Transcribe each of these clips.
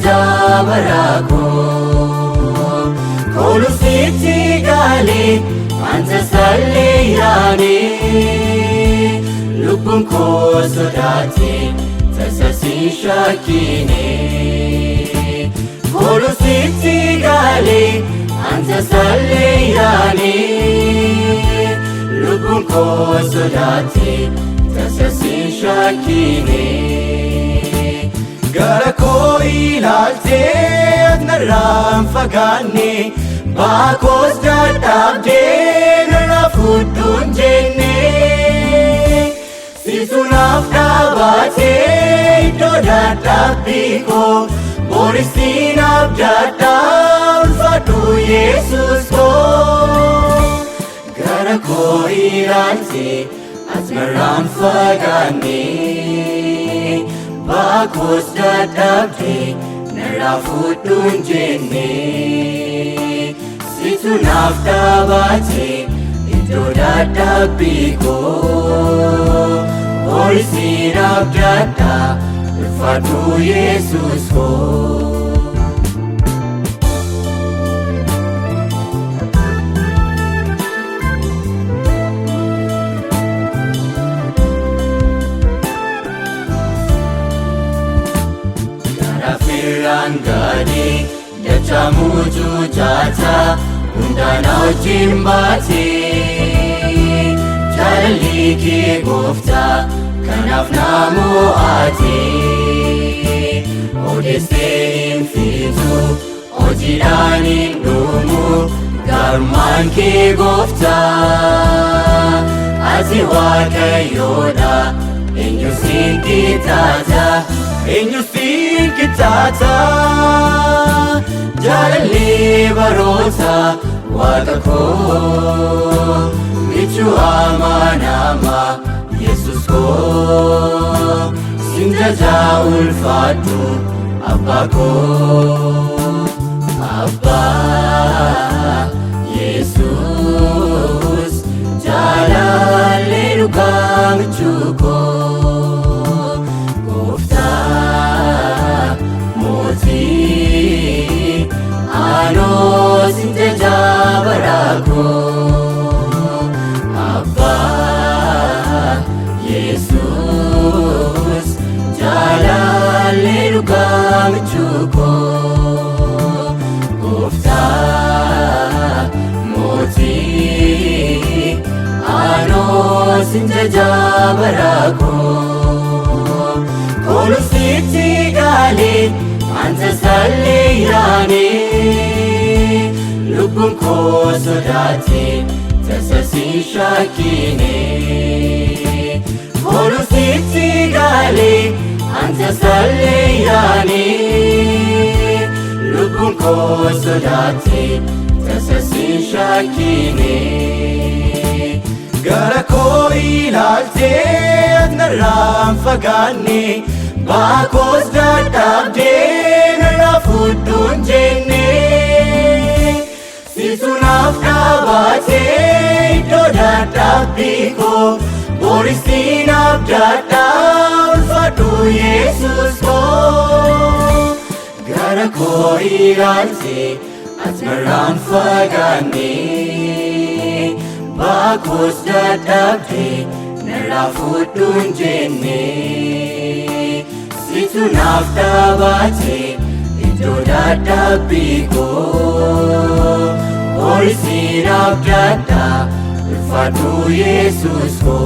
jabarako kolusiti gali anta saliyani lubun ko sodati tasasi shakine kolusiti gali anta saliyani lubun ko sodati tasasi shakine gara ko ilalte adnaram fagane bakos dadabde narafudun jenne sisunaf dabate do dadabiko borisinaf dadab fatu yesus ko gara ko ilalte adnaram fagane bakos dadabde narafudun jenne sisunaf dabate do dadabiko borisinaf dadab fatu yesus ko Rangadi dachamu jujata undanau jimbati jalali ki gofta kanaf namu ati odese infitu ojirani dumu garman ki gofta ati wakayoda enyusin kitata enyusin kitata jalali barosa wakako michu amanama yesus ko sinjaja ulfatu abako abba yesus jalali rukam chuko ano sinte jabarako abba yesus jalali rukam chuko gofta moti ano sinte jabarako kolusiti gali anta saliyani lubun ko sodati tasasi shakine kolusiti gali anta saliyani lubun ko sodati tasasi shakine gara ko ilalte adnaram fagane bakos dadabde narafudun jenne sisunaf dabate do dadabiko borisinaf dadab fatu yesus ko gara ko ilalte adnaram fagane bakos dadabde narafudun jenne sisunaf dabate do dadabiko borisinaf dadab fatu yesus ko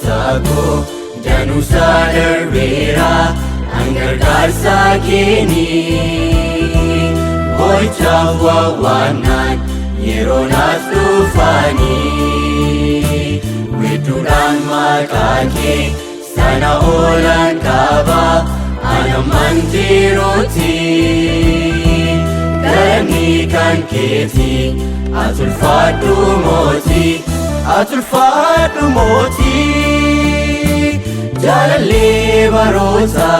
Tako danusa darbera angargarsa kini boichaaf waawwannaan yeroonas dhufanii widduudhaan maqaa kee sana oolan qaba Anaman jiruuti galanni kan keeti ati ulfaadhu mootii ati ulfaadhu mootii jaalallee baroota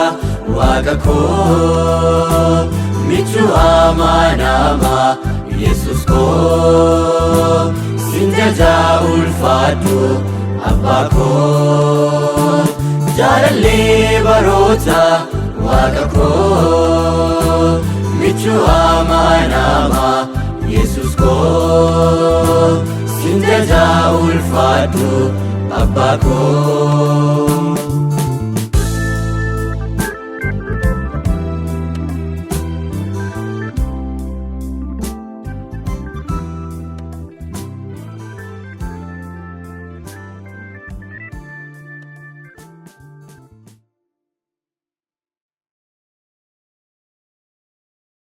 waaqa koo michuu amanamaa Yesus koo sin jajaa ulfaadhu abbaa koo jaalallee baroota waaqa koo michuu amanamaa Yesus koo sin jajaa ulfaadhu abbaa koo.